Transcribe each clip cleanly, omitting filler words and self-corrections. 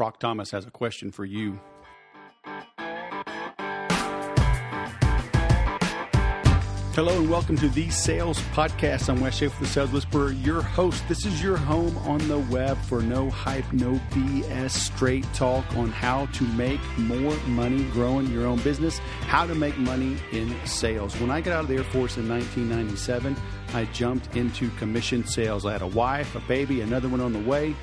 Rock Thomas has a question for you. Hello and welcome to the Sales Podcast. I'm Wes Schaefer, the Sales Whisperer, your host. This is your home on the web for no hype, no BS, straight talk on how to make more money growing your own business, how to make money in sales. When I got out of the Air Force in 1997, I jumped into commission sales. I had a wife, a baby, another one on the way,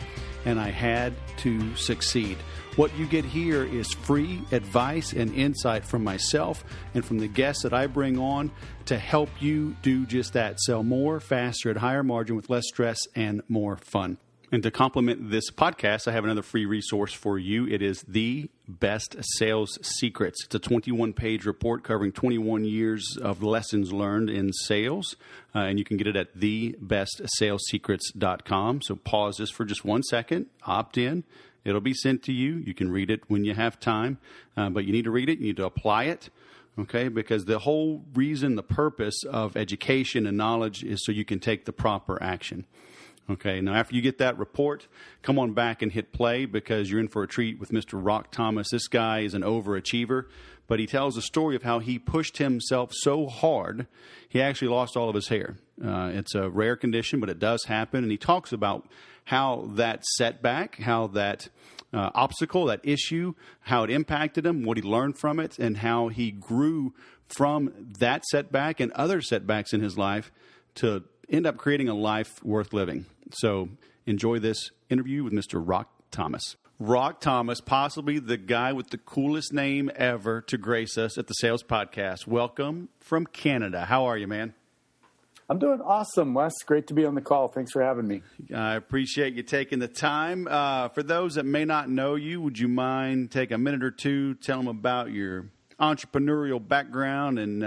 and I had to succeed. What you get here is free advice and insight from myself and from the guests that I bring on to help you do just that. Sell more, faster, at higher margin with less stress and more fun. And to complement this podcast, I have another free resource for you. It is The Best Sales Secrets. It's a 21-page report covering 21 years of lessons learned in sales. And you can get it at thebestsalessecrets.com. So pause this for just 1 second, opt in. It'll be sent to you. You can read it when you have time, but you need to read it. You need to apply it, okay? Because the whole reason, the purpose of education and knowledge is so you can take the proper action. Okay, now after you get that report, come on back and hit play because you're in for a treat with Mr. Rock Thomas. This guy is an overachiever, but he tells a story of how he pushed himself so hard, he actually lost all of his hair. It's a rare condition, but it does happen, and he talks about how that setback, how that obstacle, that issue, how it impacted him, what he learned from it, and how he grew from that setback and other setbacks in his life to end up creating a life worth living. So enjoy this interview with Mr. Rock Thomas. Rock Thomas, possibly the guy with the coolest name ever to grace us at the Sales Podcast. Welcome from Canada. How are you, man? I'm doing awesome, Wes. Great to be on the call. Thanks for having me. I appreciate you taking the time. For those that may not know you, would you mind take a minute or two, tell them about your entrepreneurial background and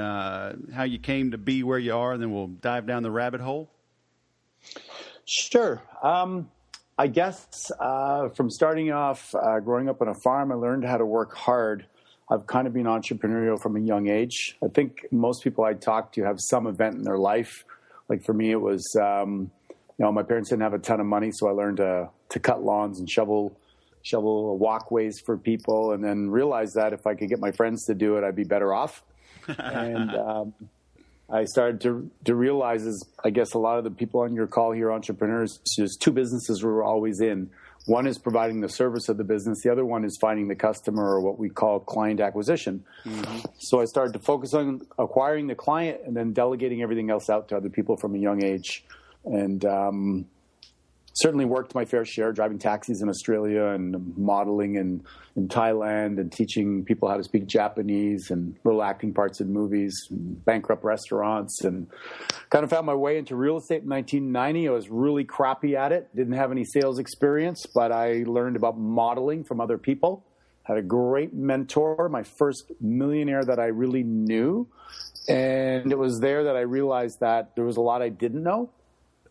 how you came to be where you are, and then we'll dive down the rabbit hole? Sure. I guess from starting off, growing up on a farm, I learned how to work hard. I've kind of been entrepreneurial from a young age. I think most people I talk to have some event in their life. Like for me, it was, my parents didn't have a ton of money, so I learned to cut lawns and shovel walkways for people, and then realized that if I could get my friends to do it, I'd be better off. And I started to realize, is I guess a lot of the people on your call here, entrepreneurs, there's two businesses we're always in. One is providing the service of the business. The other one is finding the customer, or what we call client acquisition. Mm-hmm. So I started to focus on acquiring the client and then delegating everything else out to other people from a young age. And certainly worked my fair share, driving taxis in Australia and modeling in Thailand and teaching people how to speak Japanese and little acting parts in movies and bankrupt restaurants, and kind of found my way into real estate in 1990. I was really crappy at it, didn't have any sales experience, but I learned about modeling from other people. Had a great mentor, my first millionaire that I really knew. And it was there that I realized that there was a lot I didn't know.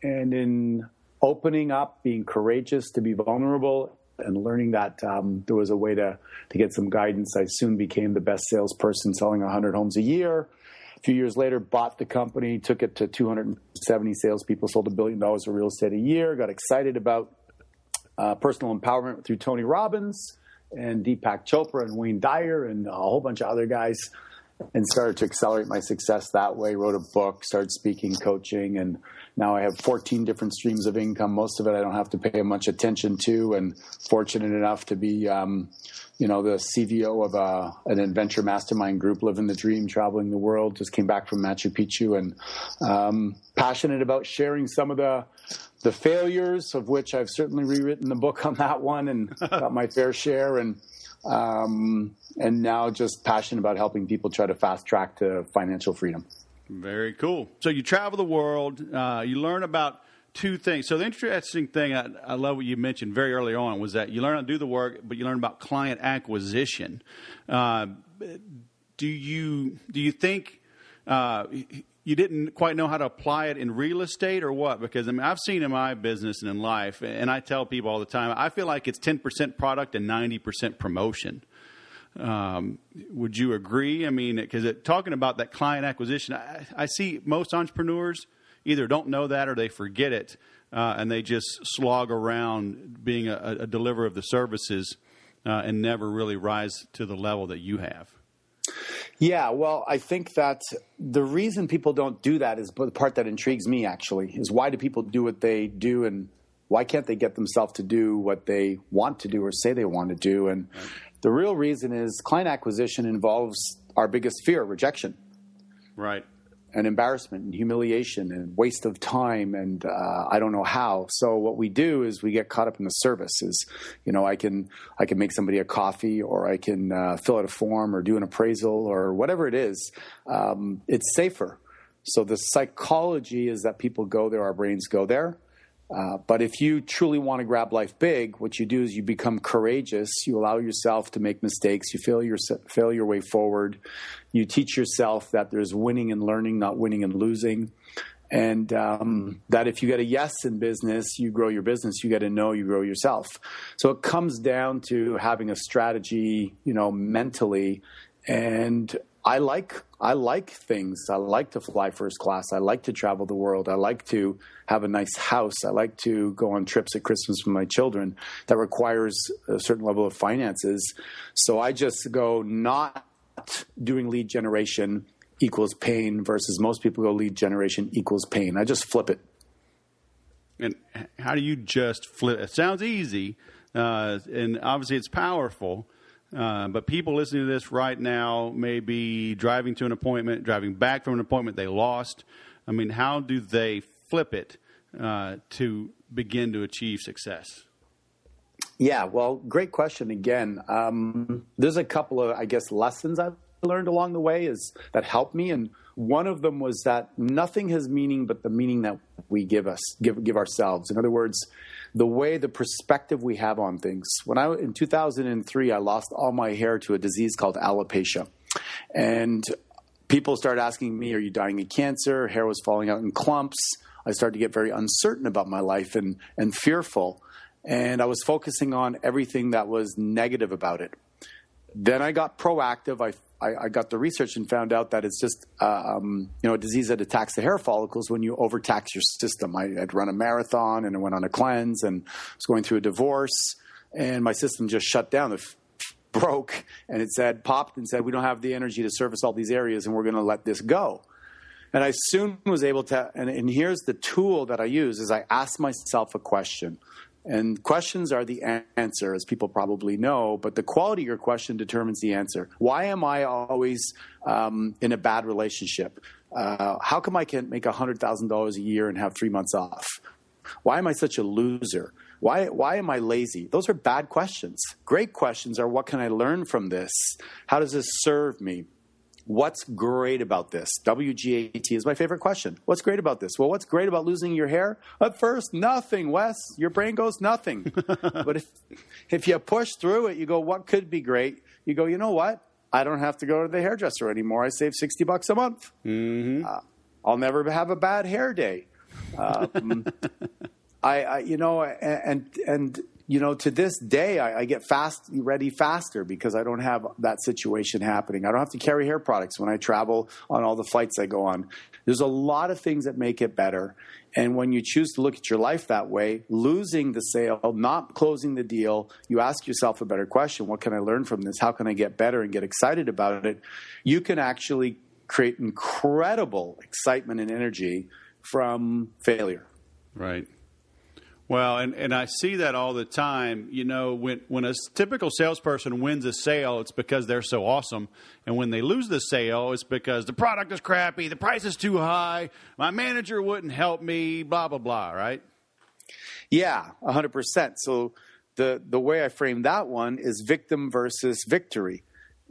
And in opening up, being courageous, to be vulnerable, and learning that there was a way to get some guidance, I soon became the best salesperson, selling 100 homes a year. A few years later, bought the company, took it to 270 salespeople, sold $1 billion of real estate a year, got excited about personal empowerment through Tony Robbins and Deepak Chopra and Wayne Dyer and a whole bunch of other guys, and started to accelerate my success that way. Wrote a book, started speaking, coaching, and now I have 14 different streams of income. Most of it I don't have to pay much attention to, and fortunate enough to be, the CVO of an adventure mastermind group, living the dream, traveling the world. Just came back from Machu Picchu, and passionate about sharing some of the failures, of which I've certainly rewritten the book on that one and got my fair share, and now just passionate about helping people try to fast track to financial freedom. Very cool. So you travel the world, you learn about two things. So the interesting thing, I love what you mentioned very early on, was that you learn how to do the work, but you learn about client acquisition. Do you think you didn't quite know how to apply it in real estate, or what? Because I've seen in my business and in life, and I tell people all the time, I feel like it's 10% product and 90% promotion. Would you agree? Because talking about that client acquisition, I see most entrepreneurs either don't know that or they forget it, and they just slog around being a deliverer of the services. and never really rise to the level that you have? Yeah, well, I think that the reason people don't do that is the part that intrigues me, actually, is why do people do what they do, and why can't they get themselves to do what they want to do or say they want to do? And the real reason is client acquisition involves our biggest fear, rejection. Right. And embarrassment and humiliation and waste of time and I don't know how. So what we do is we get caught up in the service. Is, I can make somebody a coffee, or I can fill out a form or do an appraisal or whatever it is. It's safer. So the psychology is that people go there, our brains go there. But if you truly want to grab life big, what you do is you become courageous. You allow yourself to make mistakes. You fail your way forward. You teach yourself that there's winning and learning, not winning and losing. And that if you get a yes in business, you grow your business. You get a no, you grow yourself. So it comes down to having a strategy, mentally. And I like things. I like to fly first class. I like to travel the world. I like to have a nice house. I like to go on trips at Christmas with my children. That requires a certain level of finances. So I just go, not doing lead generation equals pain versus most people go lead generation equals pain. I just flip it. And how do you just flip? It sounds easy, and obviously it's powerful. But people listening to this right now may be driving to an appointment, driving back from an appointment they lost. I mean, how do they flip it to begin to achieve success? Yeah, well, great question again. There's a couple of, lessons I've learned along the way that helped me. And one of them was that nothing has meaning but the meaning that we give ourselves. In other words, the perspective we have on things. In 2003, I lost all my hair to a disease called alopecia. And people started asking me, are you dying of cancer? Hair was falling out in clumps. I started to get very uncertain about my life and fearful. And I was focusing on everything that was negative about it. Then I got proactive. I got the research and found out that it's just a disease that attacks the hair follicles when you overtax your system. I'd run a marathon and I went on a cleanse and was going through a divorce, and my system just shut down. It broke, and it popped and said, we don't have the energy to service all these areas, and we're going to let this go. And I soon was able to, and here's the tool that I use, is I ask myself a question. And questions are the answer, as people probably know, but the quality of your question determines the answer. Why am I always in a bad relationship? How come I can't make $100,000 a year and have 3 months off? Why am I such a loser? Why am I lazy? Those are bad questions. Great questions are, what can I learn from this? How does this serve me? What's great about this? WGAT is my favorite question. What's great about this? Well, what's great about losing your hair? At first, nothing, Wes. Your brain goes nothing. But if you push through it, you go, what could be great? You go, you know what? I don't have to go to the hairdresser anymore. I save $60 a month. Mm-hmm. I'll never have a bad hair day. To this day, I get ready faster because I don't have that situation happening. I don't have to carry hair products when I travel on all the flights I go on. There's a lot of things that make it better. And when you choose to look at your life that way, losing the sale, not closing the deal, you ask yourself a better question. What can I learn from this? How can I get better and get excited about it? You can actually create incredible excitement and energy from failure. Right. Well, and I see that all the time. When a typical salesperson wins a sale, it's because they're so awesome. And when they lose the sale, it's because the product is crappy, the price is too high, my manager wouldn't help me, blah, blah, blah, right? Yeah, 100%. So the way I frame that one is victim versus victory.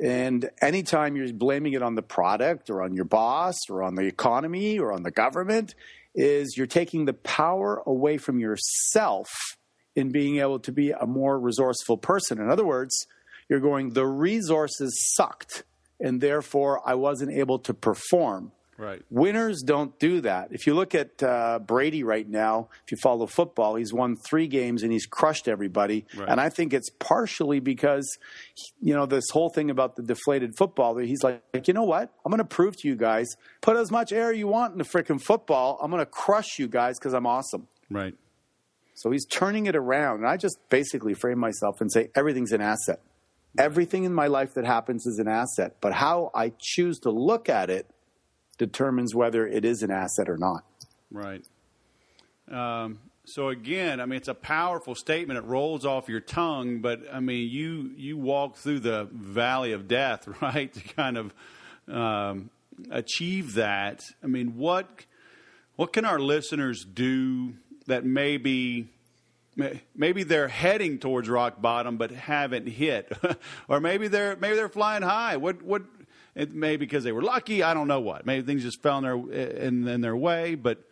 And anytime you're blaming it on the product or on your boss or on the economy or on the government, is you're taking the power away from yourself in being able to be a more resourceful person. In other words, you're going, the resources sucked, and therefore I wasn't able to perform. Right. Winners don't do that. If you look at Brady right now, if you follow football, he's won 3 games and he's crushed everybody. Right. And I think it's partially because, this whole thing about the deflated football, he's like, you know what? I'm going to prove to you guys, put as much air you want in the freaking football. I'm going to crush you guys because I'm awesome. Right. So he's turning it around. And I just basically frame myself and say, everything's an asset. Everything in my life that happens is an asset. But how I choose to look at it determines whether it is an asset or not. Right. So again, I mean, it's a powerful statement. It rolls off your tongue, but I mean, you walk through the valley of death, right, to kind of achieve that. I mean, what can our listeners do that maybe they're heading towards rock bottom but haven't hit, or maybe they're flying high? What it may be because they were lucky. I don't know what. Maybe things just fell in their way, but.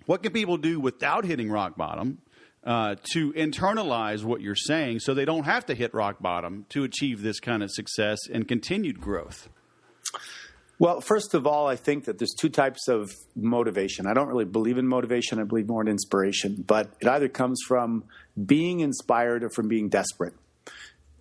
What can people do without hitting rock bottom to internalize what you're saying so they don't have to hit rock bottom to achieve this kind of success and continued growth? Well, first of all, I think that there's two types of motivation. I don't really believe in motivation. I believe more in inspiration. But it either comes from being inspired or from being desperate.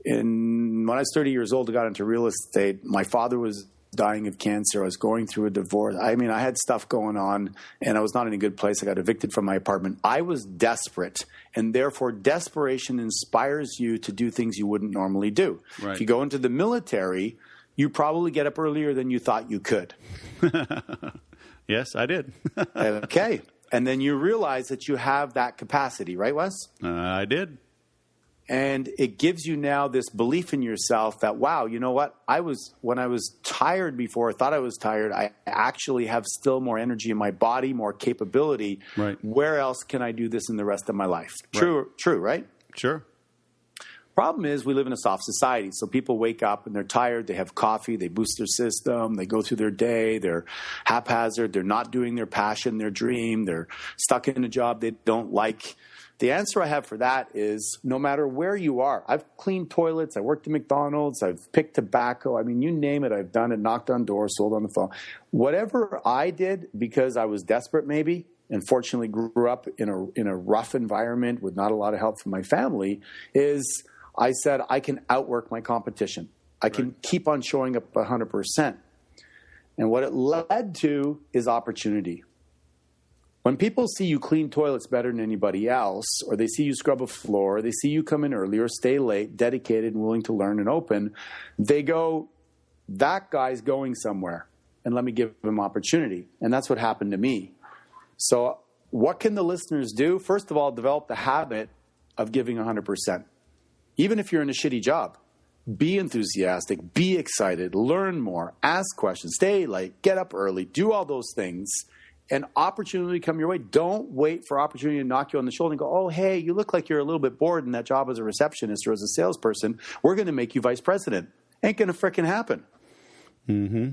When I was 30 years old, I got into real estate. My father was dying of cancer. I was going through a divorce. I mean, I had stuff going on, and I was not in a good place. I got evicted from my apartment. I was desperate, and therefore desperation inspires you to do things you wouldn't normally do. Right. If you go into the military, you probably get up earlier than you thought you could. Yes, I did. Okay. And then you realize that you have that capacity, right, Wes? I did. And it gives you now this belief in yourself that, wow, you know what? When I was tired before, I thought I was tired, I actually have still more energy in my body, more capability. Right. Where else can I do this in the rest of my life? True, right? Sure. Problem is we live in a soft society. So people wake up and they're tired. They have coffee. They boost their system. They go through their day. They're haphazard. They're not doing their passion, their dream. They're stuck in a job they don't like. The answer I have for that is no matter where you are. I've cleaned toilets. I worked at McDonald's. I've picked tobacco. I mean, you name it. I've done it, knocked on doors, sold on the phone. Whatever I did because I was desperate maybe, and fortunately grew up in a rough environment with not a lot of help from my family, is I said I can outwork my competition. I can keep on showing up 100%. And what it led to is opportunity. When people see you clean toilets better than anybody else, or they see you scrub a floor, or they see you come in early or stay late, dedicated and willing to learn and open, they go, that guy's going somewhere, and let me give him opportunity. And that's what happened to me. So what can the listeners do? First of all, develop the habit of giving 100%. Even if you're in a shitty job, be enthusiastic, be excited, learn more, ask questions, stay late, get up early, do all those things. And opportunity come your way. Don't wait for opportunity to knock you on the shoulder and go, oh, hey, you look like you're a little bit bored in that job as a receptionist or as a salesperson. We're going to make you vice president. Ain't going to frickin' happen. Mm-hmm.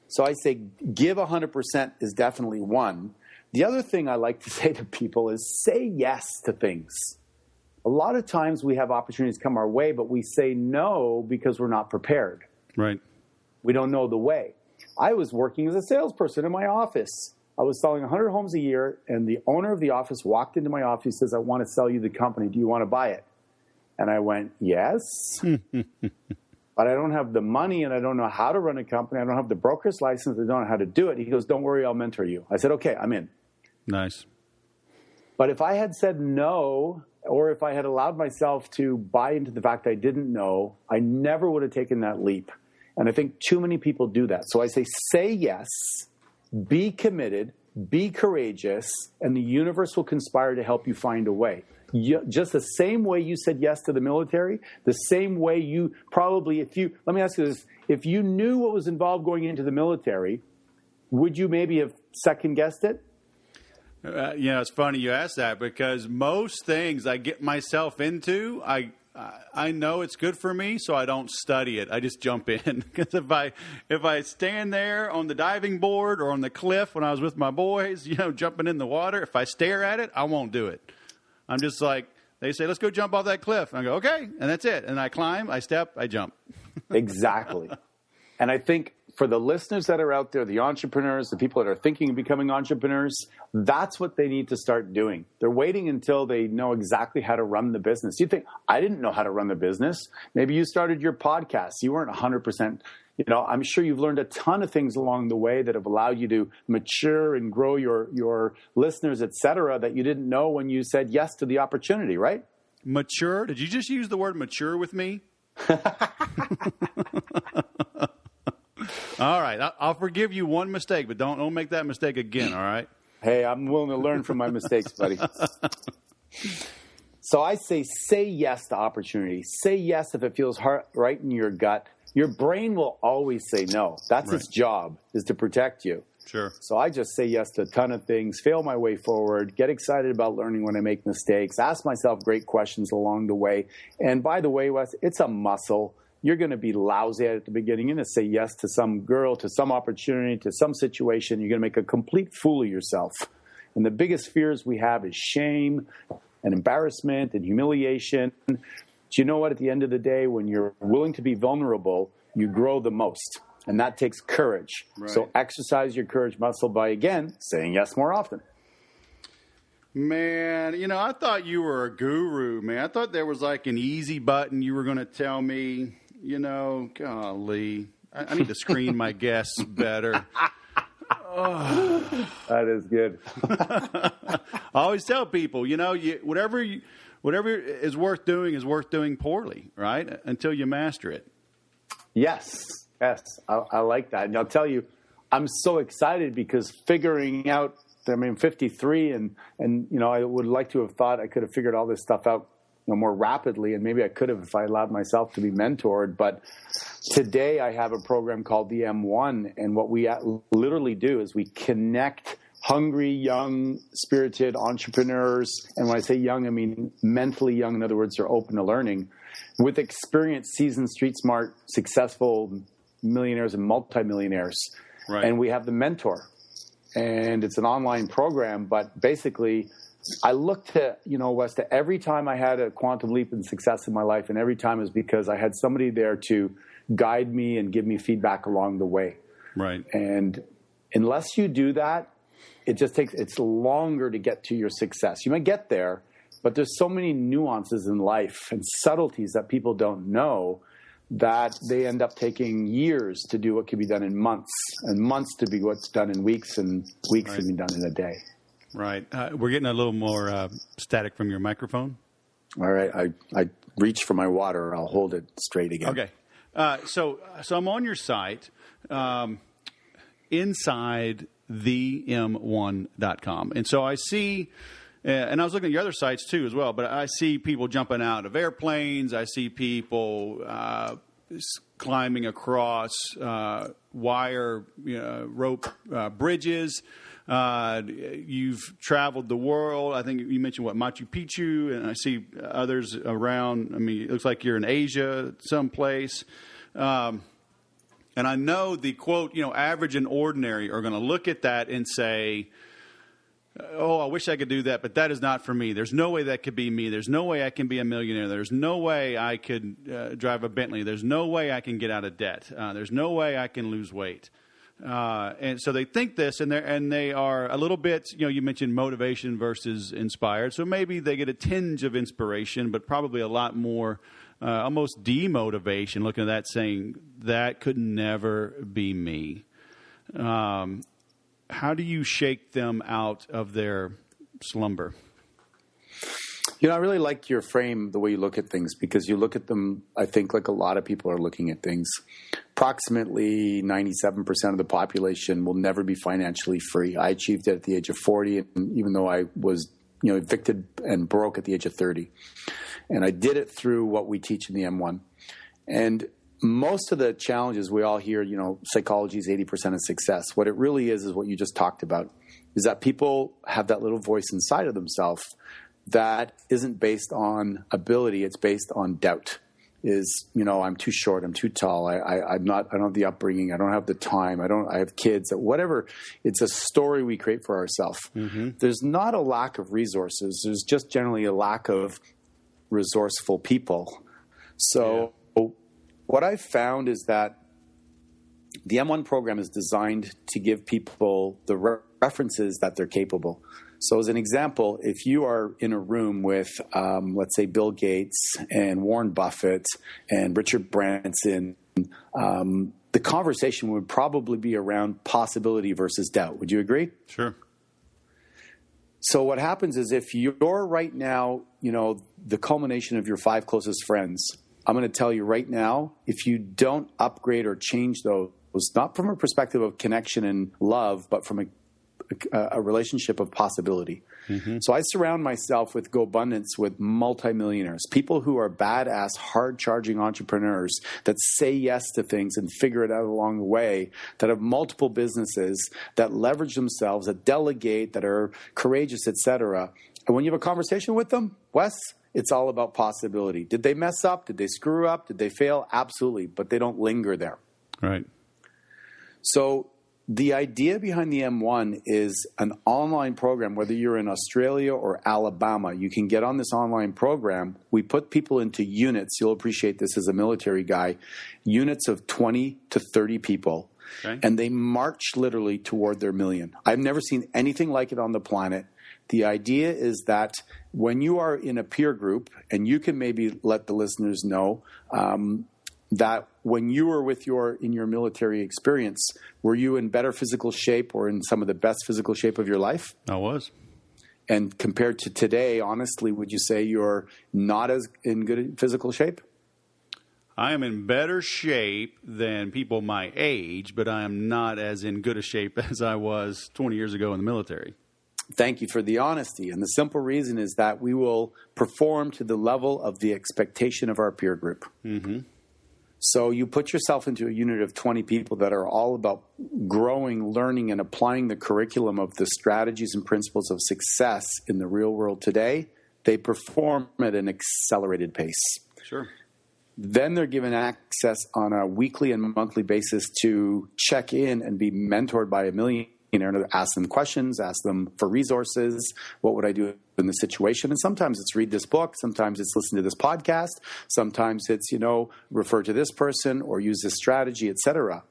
So I say give 100% is definitely one. The other thing I like to say to people is say yes to things. A lot of times we have opportunities come our way, but we say no because we're not prepared. Right. We don't know the way. I was working as a salesperson in my office. I was selling 100 homes a year, and the owner of the office walked into my office and says, I want to sell you the company. Do you want to buy it? And I went, yes. But I don't have the money, and I don't know how to run a company. I don't have the broker's license. I don't know how to do it. He goes, don't worry, I'll mentor you. I said, okay, I'm in. Nice. But if I had said no, or if I had allowed myself to buy into the fact I didn't know, I never would have taken that leap. And I think too many people do that. So I say yes, be committed, be courageous, and the universe will conspire to help you find a way. Just the same way you said yes to the military, the same way you probably, let me ask you this, if you knew what was involved going into the military, would you maybe have second-guessed it? It's funny you ask that because most things I get myself into, I know it's good for me, so I don't study it. I just jump in because if I stand there on the diving board or on the cliff when I was with my boys, jumping in the water, if I stare at it, I won't do it. I'm just like, they say, let's go jump off that cliff. And I go, okay, and that's it. And I climb, I step, I jump. Exactly. And I think for the listeners that are out there, the entrepreneurs, the people that are thinking of becoming entrepreneurs, that's what they need to start doing. They're waiting until they know exactly how to run the business. You think, I didn't know how to run the business. Maybe you started your podcast. You weren't 100%. I'm sure you've learned a ton of things along the way that have allowed you to mature and grow your listeners, et cetera, that you didn't know when you said yes to the opportunity, right? Mature? Did you just use the word mature with me? All right. I'll forgive you one mistake, but don't make that mistake again, all right? Hey, I'm willing to learn from my mistakes, buddy. So I say yes to opportunity. Say yes if it feels right in your gut. Your brain will always say no. That's its job, is to protect you. Sure. So I just say yes to a ton of things, fail my way forward, get excited about learning when I make mistakes, ask myself great questions along the way. And by the way, Wes, it's a muscle. You're going to be lousy at the beginning. You're going to say yes to some girl, to some opportunity, to some situation. You're going to make a complete fool of yourself. And the biggest fears we have is shame and embarrassment and humiliation. But you know what? At the end of the day, when you're willing to be vulnerable, you grow the most. And that takes courage. Right. So exercise your courage muscle by, again, saying yes more often. Man, I thought you were a guru, man. I thought there was like an easy button you were going to tell me, golly. I need to screen my guests better. Oh. That is good. I always tell people, whatever is worth doing poorly, right? Until you master it. Yes. I like that. And I'll tell you, I'm so excited because figuring out, 53 and I would like to have thought I could have figured all this stuff out more rapidly, and maybe I could have if I allowed myself to be mentored. But today I have a program called the M1, and what we literally do is we connect hungry, young, spirited entrepreneurs, and when I say young, I mean mentally young. In other words, they're open to learning, with experienced, seasoned, street smart, successful millionaires and multimillionaires. Right. And we have the mentor, and it's an online program, but basically I look to, Wes, to every time I had a quantum leap in success in my life, and every time is because I had somebody there to guide me and give me feedback along the way. Right. And unless you do that, it's longer to get to your success. You might get there, but there's so many nuances in life and subtleties that people don't know that they end up taking years to do what can be done in months, and months to be what's done in weeks, and weeks to be done in a day. Right. We're getting a little more static from your microphone. All right. I reach for my water. I'll hold it straight again. Okay. So I'm on your site, inside them1.com. And so I see, and I was looking at your other sites too as well, but I see people jumping out of airplanes. I see people climbing across wire rope bridges. You've traveled the world. I think you mentioned Machu Picchu, and I see others around. I mean, it looks like you're in Asia someplace. And I know the quote, average and ordinary are going to look at that and say, oh, I wish I could do that, but that is not for me. There's no way that could be me. There's no way I can be a millionaire. There's no way I could drive a Bentley. There's no way I can get out of debt. There's no way I can lose weight. And so they think this, and they are a little bit, you mentioned motivation versus inspired. So maybe they get a tinge of inspiration, but probably a lot more almost demotivation, looking at that saying, that could never be me. How do you shake them out of their slumber? I really like your frame, the way you look at things, because you look at them, I think, like a lot of people are looking at things. Approximately 97% of the population will never be financially free. I achieved it at the age of 40, and even though I was evicted and broke at the age of 30. And I did it through what we teach in the M1. And most of the challenges we all hear, psychology is 80% of success. What it really is what you just talked about, is that people have that little voice inside of themselves that isn't based on ability. It's based on doubt. I'm too short. I'm too tall. I don't have the upbringing. I don't have the time. I have kids, whatever. It's a story we create for ourselves. Mm-hmm. There's not a lack of resources. There's just generally a lack of resourceful people. So what I've found is that The M1 program is designed to give people the references that they're capable. So as an example, if you are in a room with, let's say, Bill Gates and Warren Buffett and Richard Branson, the conversation would probably be around possibility versus doubt. Would you agree? Sure. So what happens is if you're right now, the culmination of your 5 closest friends, I'm going to tell you right now, if you don't upgrade or change those, not from a perspective of connection and love, but from a relationship of possibility. Mm-hmm. So I surround myself with GoBundance with multimillionaires, people who are badass, hard-charging entrepreneurs that say yes to things and figure it out along the way, that have multiple businesses, that leverage themselves, that delegate, that are courageous, etc. And when you have a conversation with them, Wes, it's all about possibility. Did they mess up? Did they screw up? Did they fail? Absolutely. But they don't linger there. Right. So the idea behind the M1 is an online program, whether you're in Australia or Alabama. You can get on this online program. We put people into units. You'll appreciate this as a military guy. Units of 20 to 30 people. Okay. And they march literally toward their million. I've never seen anything like it on the planet. The idea is that when you are in a peer group, and you can maybe let the listeners know that when you were in your military experience, were you in better physical shape or in some of the best physical shape of your life? I was. And compared to today, honestly, would you say you're not as in good physical shape? I am in better shape than people my age, but I am not as in good a shape as I was 20 years ago in the military. Thank you for the honesty. And the simple reason is that we will perform to the level of the expectation of our peer group. Mm-hmm. So you put yourself into a unit of 20 people that are all about growing, learning, and applying the curriculum of the strategies and principles of success in the real world today. They perform at an accelerated pace. Sure. Then they're given access on a weekly and monthly basis to check in and be mentored by a millionaire. Ask them questions, ask them for resources. What would I do in this situation? And sometimes it's read this book. Sometimes it's listen to this podcast. Sometimes it's, refer to this person or use this strategy, etc.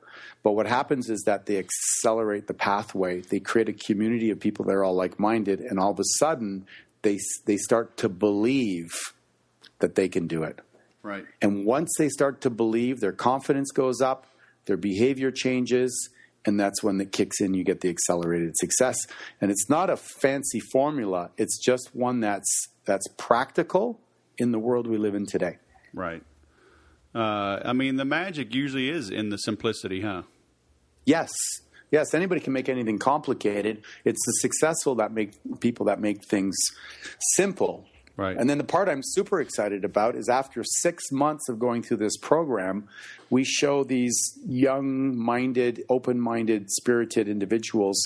But what happens is that they accelerate the pathway. They create a community of people that are all like-minded. And all of a sudden, they start to believe that they can do it. Right. And once they start to believe, their confidence goes up, their behavior changes, and that's when it kicks in. You get the accelerated success. And it's not a fancy formula. It's just one that's practical in the world we live in today. Right. The magic usually is in the simplicity, huh? Yes. Yes, anybody can make anything complicated. It's the successful that make things simple. Right. And then the part I'm super excited about is after 6 months of going through this program, we show these young-minded, open-minded, spirited individuals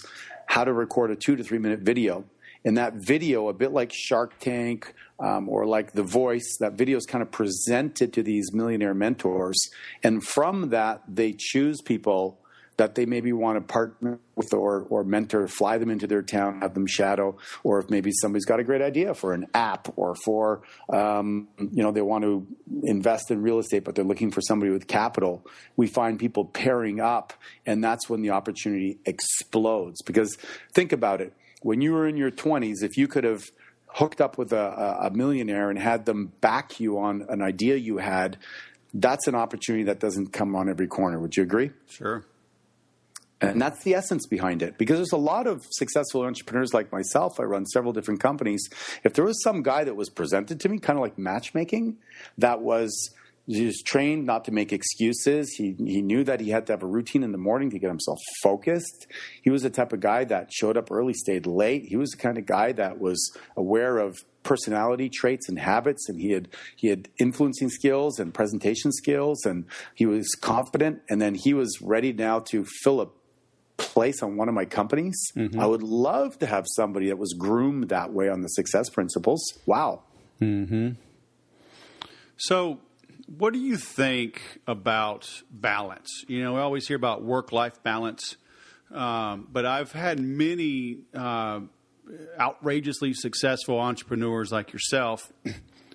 how to record a 2 to 3 minute video. And that video, a bit like Shark Tank or like The Voice, that video is kind of presented to these millionaire mentors. And from that, they choose people that they maybe want to partner with or mentor, fly them into their town, have them shadow, or if maybe somebody's got a great idea for an app or for, they want to invest in real estate, but they're looking for somebody with capital. We find people pairing up, and that's when the opportunity explodes. Because think about it. When you were in your 20s, if you could have hooked up with a millionaire and had them back you on an idea you had, that's an opportunity that doesn't come on every corner. Would you agree? Sure. And that's the essence behind it. Because there's a lot of successful entrepreneurs like myself. I run several different companies. If there was some guy that was presented to me, kind of like matchmaking, that was just trained not to make excuses. He knew that he had to have a routine in the morning to get himself focused. He was the type of guy that showed up early, stayed late. He was the kind of guy that was aware of personality traits and habits, and he had influencing skills and presentation skills, and he was confident, and then he was ready now to fill a place on one of my companies. Mm-hmm. I would love to have somebody that was groomed that way on the success principles. Wow. Mm-hmm. So what do you think about balance? We always hear about work-life balance, but I've had many outrageously successful entrepreneurs like yourself,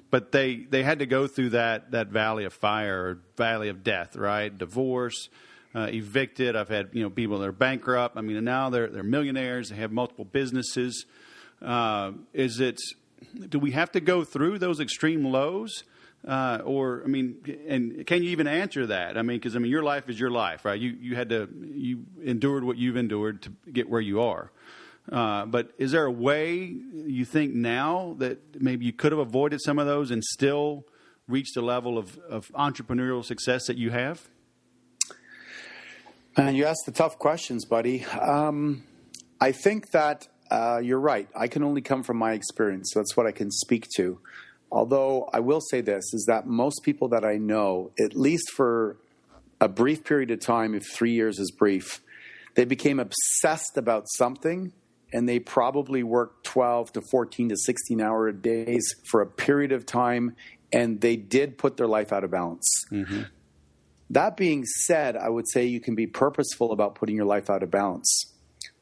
but they had to go through that valley of fire, or valley of death, right? Divorce, evicted. I've had people that are bankrupt. I mean, and now they're millionaires. They have multiple businesses. Do we have to go through those extreme lows? Or, I mean, and can you even answer that? I mean, because, your life is your life, right? You endured what you've endured to get where you are. But is there a way you think now that maybe you could have avoided some of those and still reached the level of entrepreneurial success that you have? And you asked the tough questions, buddy. I think that you're right. I can only come from my experience. So that's what I can speak to. Although I will say this, is that most people that I know, at least for a brief period of time, if 3 years is brief, they became obsessed about something, and they probably worked 12 to 14 to 16-hour days for a period of time, and they did put their life out of balance. Mm-hmm. That being said, I would say you can be purposeful about putting your life out of balance.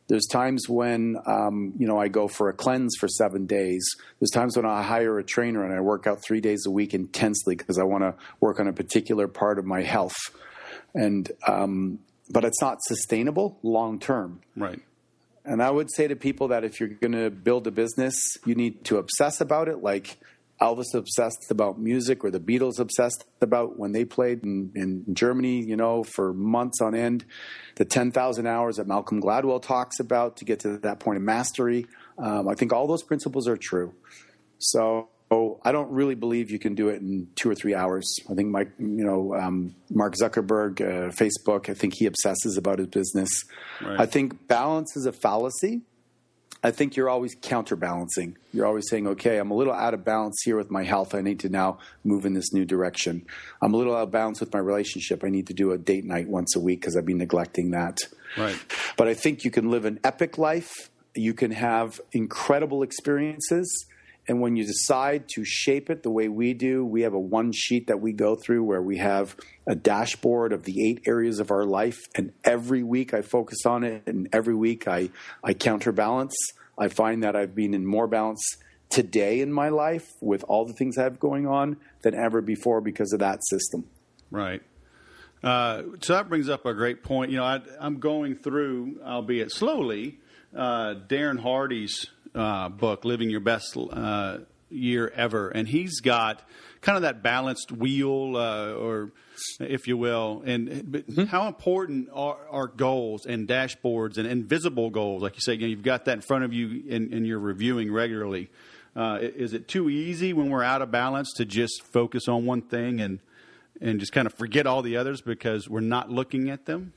There's times when, I go for a cleanse for 7 days. There's times when I hire a trainer and I work out 3 days a week intensely because I want to work on a particular part of my health. And but it's not sustainable long term. Right. And I would say to people that if you're going to build a business, you need to obsess about it, like Elvis obsessed about music, or the Beatles obsessed about when they played in Germany, for months on end. The 10,000 hours that Malcolm Gladwell talks about to get to that point of mastery. I think all those principles are true. So I don't really believe you can do it in 2 or 3 hours. I think Mark Zuckerberg, Facebook, I think he obsesses about his business. Right. I think balance is a fallacy. I think you're always counterbalancing. You're always saying, okay, I'm a little out of balance here with my health. I need to now move in this new direction. I'm a little out of balance with my relationship. I need to do a date night once a week because I've been neglecting that. Right. But I think you can live an epic life. You can have incredible experiences. And when you decide to shape it the way we do, we have a one sheet that we go through where we have a dashboard of the 8 areas of our life. And every week I focus on it. And every week I counterbalance. I find that I've been in more balance today in my life with all the things I have going on than ever before because of that system. Right. So that brings up a great point. I'm going through, albeit slowly, Darren Hardy's book, Living Your Best Year Ever. And he's got kind of that balanced wheel, or if you will. But how important are goals and dashboards and invisible goals? Like you say, you've got that in front of you and you're reviewing regularly. Is it too easy when we're out of balance to just focus on one thing and just kind of forget all the others because we're not looking at them?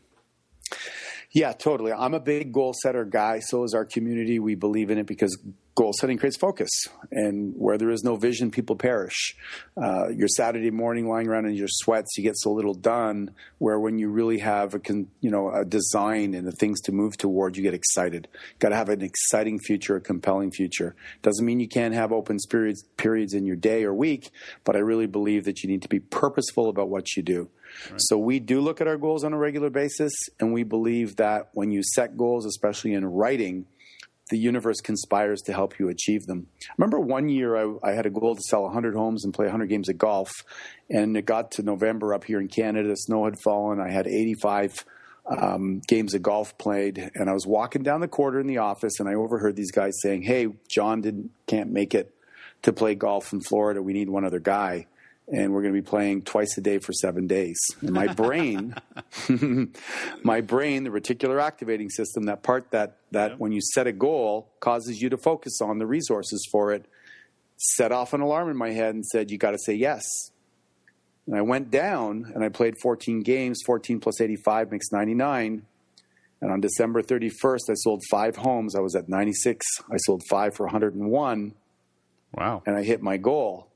Yeah, totally. I'm a big goal setter guy. So is our community. We believe in it because goal setting creates focus. And where there is no vision, people perish. Your Saturday morning lying around in your sweats, you get so little done, where when you really have a design and the things to move toward, you get excited. Got to have an exciting future, a compelling future. Doesn't mean you can't have open periods in your day or week, but I really believe that you need to be purposeful about what you do. Right. So we do look at our goals on a regular basis, and we believe that when you set goals, especially in writing, the universe conspires to help you achieve them. I remember one year I had a goal to sell 100 homes and play 100 games of golf, and it got to November up here in Canada. The snow had fallen. I had 85 games of golf played, and I was walking down the corridor in the office, and I overheard these guys saying, "Hey, John can't make it to play golf in Florida. We need one other guy. And we're going to be playing twice a day for 7 days." And my brain, the reticular activating system, that part that when you set a goal causes you to focus on the resources for it, set off an alarm in my head and said, you got to say yes. And I went down and I played 14 games. 14 plus 85 makes 99. And on December 31st, I sold 5 homes. I was at 96. I sold 5 for 101. Wow. And I hit my goal.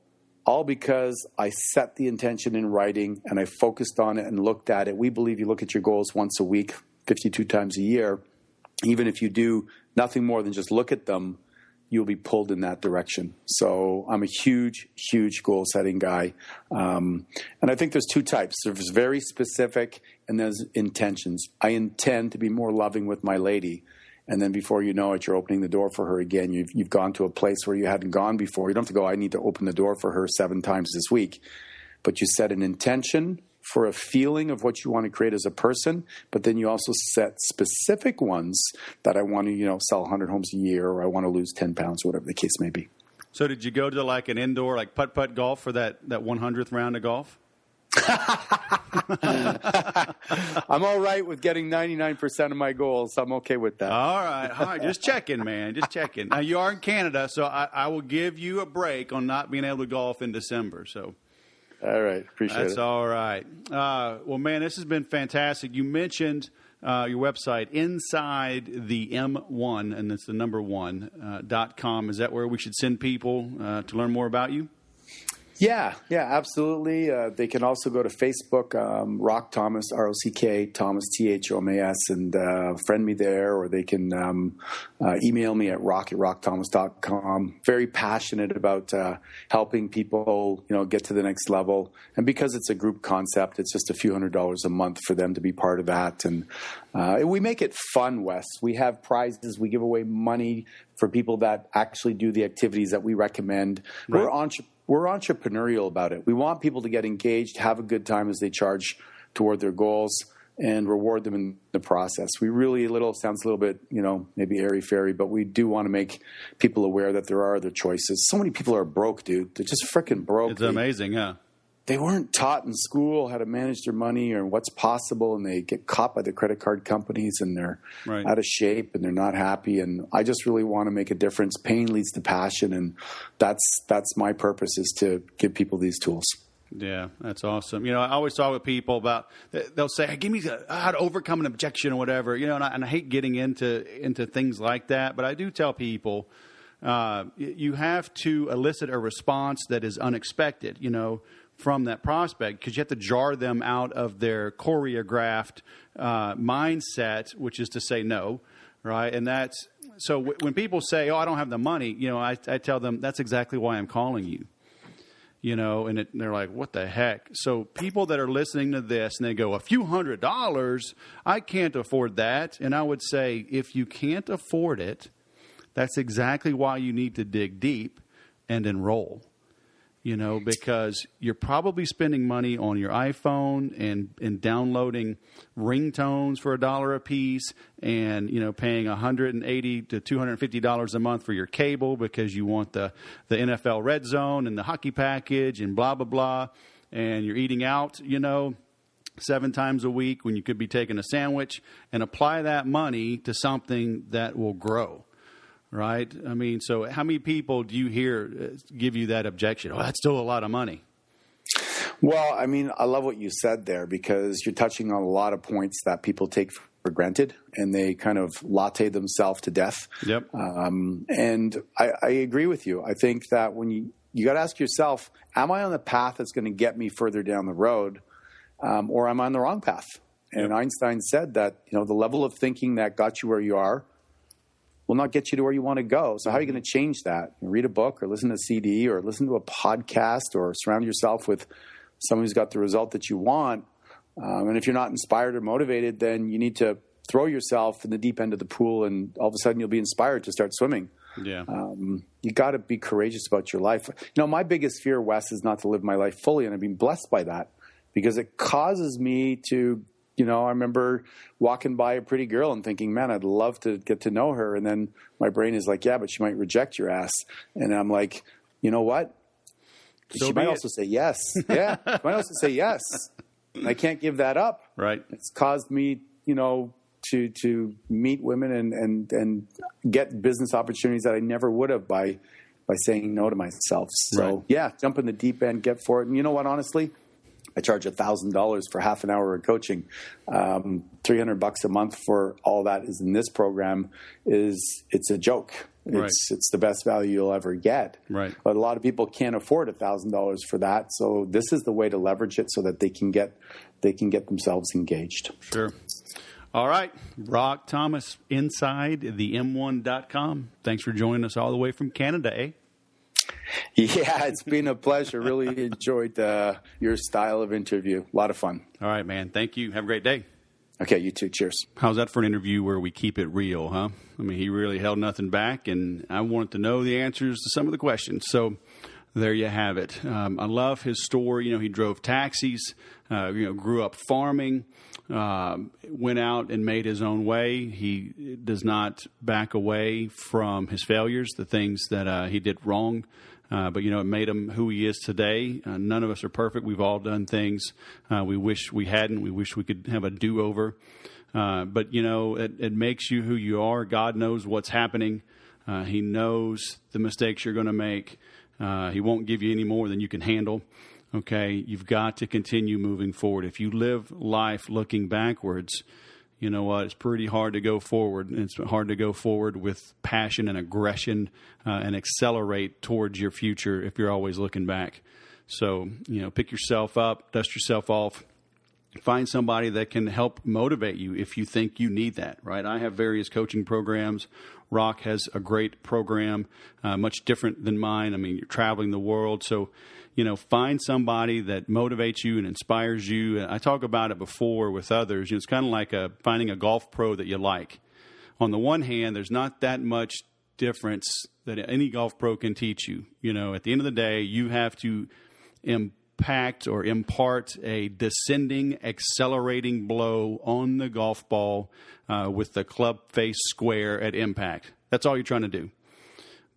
All because I set the intention in writing and I focused on it and looked at it. We believe you look at your goals once a week, 52 times a year. Even if you do nothing more than just look at them, you'll be pulled in that direction. So I'm a huge, huge goal-setting guy. And I think there's 2 types. There's very specific and there's intentions. I intend to be more loving with my lady. And then before you know it, you're opening the door for her again. You've gone to a place where you hadn't gone before. You don't have to go, I need to open the door for her 7 times this week. But you set an intention for a feeling of what you want to create as a person, but then you also set specific ones that I want to, sell 100 homes a year, or I want to lose 10 pounds, whatever the case may be. So did you go to like an indoor, like putt-putt golf for that 100th round of golf? I'm all right with getting 99% of my goals. I'm okay with that. All right. Just checking, man. Just checking. Now, you are in Canada, so I will give you a break on not being able to golf in December. So, all right. Appreciate it. That's all right. Well, man, this has been fantastic. You mentioned your website, Inside the M1, and it's the number one.com. Is that where we should send people to learn more about you? Yeah, absolutely. They can also go to Facebook, Rock Thomas, R-O-C-K, Thomas, Thomas, and friend me there, or they can email me at rock@rockthomas.com. Very passionate about helping people, get to the next level. And because it's a group concept, it's just a few $100s a month for them to be part of that. And we make it fun, Wes. We have prizes. We give away money for people that actually do the activities that we recommend. Right. We're entrepreneurial about it. We want people to get engaged, have a good time as they charge toward their goals, and reward them in the process. We really, sounds a little bit, maybe airy-fairy, but we do want to make people aware that there are other choices. So many people are broke, dude. They're just freaking broke. It's amazing, huh? They weren't taught in school how to manage their money or what's possible, and they get caught by the credit card companies, and they're out of shape, and they're not happy. And I just really want to make a difference. Pain leads to passion, and that's my purpose, is to give people these tools. Yeah, that's awesome. I always talk with people about, they'll say, hey, give me how to overcome an objection or whatever, and I hate getting into things like that. But I do tell people, you have to elicit a response that is unexpected, from that prospect, because you have to jar them out of their choreographed mindset, which is to say no, right? And that's so when people say, "Oh, I don't have the money," I tell them that's exactly why I'm calling you. And they're like, "What the heck?" So people that are listening to this and they go, "A few $100, I can't afford that," and I would say, if you can't afford it, that's exactly why you need to dig deep and enroll. Because you're probably spending money on your iPhone and downloading ringtones for $1 a piece, and paying $180 to $250 a month for your cable because you want the NFL Red Zone and the hockey package and blah blah blah, and you're eating out 7 times a week when you could be taking a sandwich, and apply that money to something that will grow. Right? I mean, so how many people do you hear give you that objection? Oh, that's still a lot of money. Well, I mean, I love what you said there, because you're touching on a lot of points that people take for granted, and they kind of latte themselves to death. Yep. And I agree with you. I think that when you got to ask yourself, am I on the path that's going to get me further down the road, or am I on the wrong path? And Einstein said that, the level of thinking that got you where you are will not get you to where you want to go. So how are you going to change that? Read a book, or listen to a CD, or listen to a podcast, or surround yourself with someone who's got the result that you want. And if you're not inspired or motivated, then you need to throw yourself in the deep end of the pool, and all of a sudden you'll be inspired to start swimming. Yeah. You got to be courageous about your life. My biggest fear, Wes, is not to live my life fully, and I've been blessed by that, because it causes me to I remember walking by a pretty girl and thinking, man, I'd love to get to know her. And then my brain is like, yeah, but she might reject your ass. And I'm like, you know what? So she might also say yes. Yeah. She might also say yes. And I can't give that up. Right. It's caused me, to meet women and get business opportunities that I never would have by saying no to myself. So yeah, jump in the deep end, get for it. And you know what, honestly, I charge $1,000 for half an hour of coaching. $300 a month for all that is in this program it's a joke. It's the best value you'll ever get. Right. But a lot of people can't afford $1,000 for that. So this is the way to leverage it so that they can get themselves engaged. Sure. All right. Rock Thomas, inside the M1.com. Thanks for joining us all the way from Canada, eh? Yeah, it's been a pleasure. Really enjoyed your style of interview. A lot of fun. All right, man. Thank you. Have a great day. Okay, you too. Cheers. How's that for an interview where we keep it real, huh? I mean, he really held nothing back, and I wanted to know the answers to some of the questions. So there you have it. I love his story. You know, he drove taxis, grew up farming, went out and made his own way. He does not back away from his failures, the things that he did wrong. But, it made him who he is today. None of us are perfect. We've all done things we wish we hadn't. We wish we could have a do-over. But, it makes you who you are. God knows what's happening. He knows the mistakes you're going to make. He won't give you any more than you can handle. Okay, you've got to continue moving forward. If you live life looking backwards, you know what? It's pretty hard to go forward. It's hard to go forward with passion and aggression and accelerate towards your future if you're always looking back. So, pick yourself up, dust yourself off. Find somebody that can help motivate you if you think you need that, right? I have various coaching programs. Rock has a great program, much different than mine. I mean, you're traveling the world. So, find somebody that motivates you and inspires you. I talk about it before with others. It's kind of like finding a golf pro that you like. On the one hand, there's not that much difference that any golf pro can teach you. At the end of the day, you have to impact or impart a descending, accelerating blow on the golf ball with the club face square at impact. That's all you're trying to do.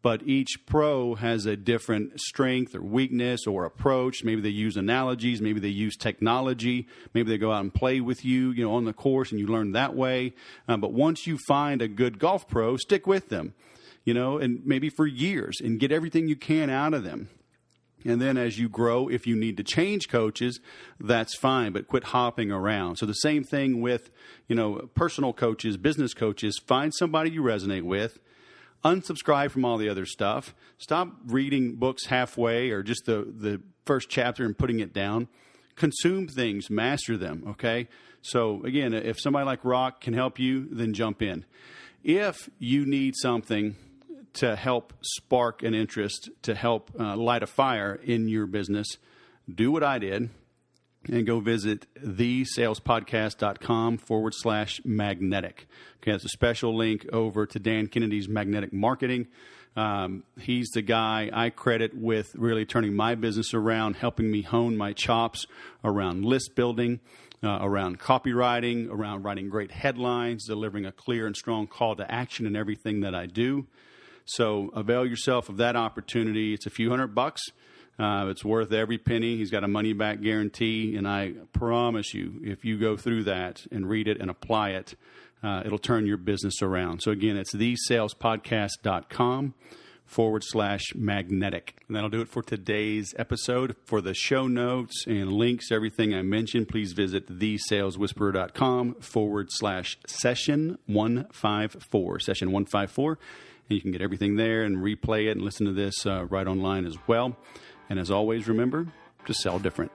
But each pro has a different strength or weakness or approach. Maybe they use analogies. Maybe they use technology. Maybe they go out and play with you, on the course, and you learn that way. But once you find a good golf pro, stick with them, and maybe for years, and get everything you can out of them. And then as you grow, if you need to change coaches, that's fine, but quit hopping around. So the same thing with, personal coaches, business coaches. Find somebody you resonate with. Unsubscribe from all the other stuff. Stop reading books halfway or just the first chapter and putting it down. Consume things, master them, okay? So again, if somebody like Rock can help you, then jump in. If you need something to help spark an interest, to help light a fire in your business, do what I did and go visit thesalespodcast.com/magnetic. Okay, that's a special link over to Dan Kennedy's Magnetic Marketing. He's the guy I credit with really turning my business around, helping me hone my chops around list building, around copywriting, around writing great headlines, delivering a clear and strong call to action in everything that I do. So avail yourself of that opportunity. It's a few $100. It's worth every penny. He's got a money-back guarantee, and I promise you, if you go through that and read it and apply it, it'll turn your business around. So again, it's thesalespodcast.com/magnetic. And that'll do it for today's episode. For the show notes and links, everything I mentioned, please visit thesaleswhisperer.com/session 154. Session 154. And you can get everything there and replay it and listen to this right online as well. And as always, remember to sell different.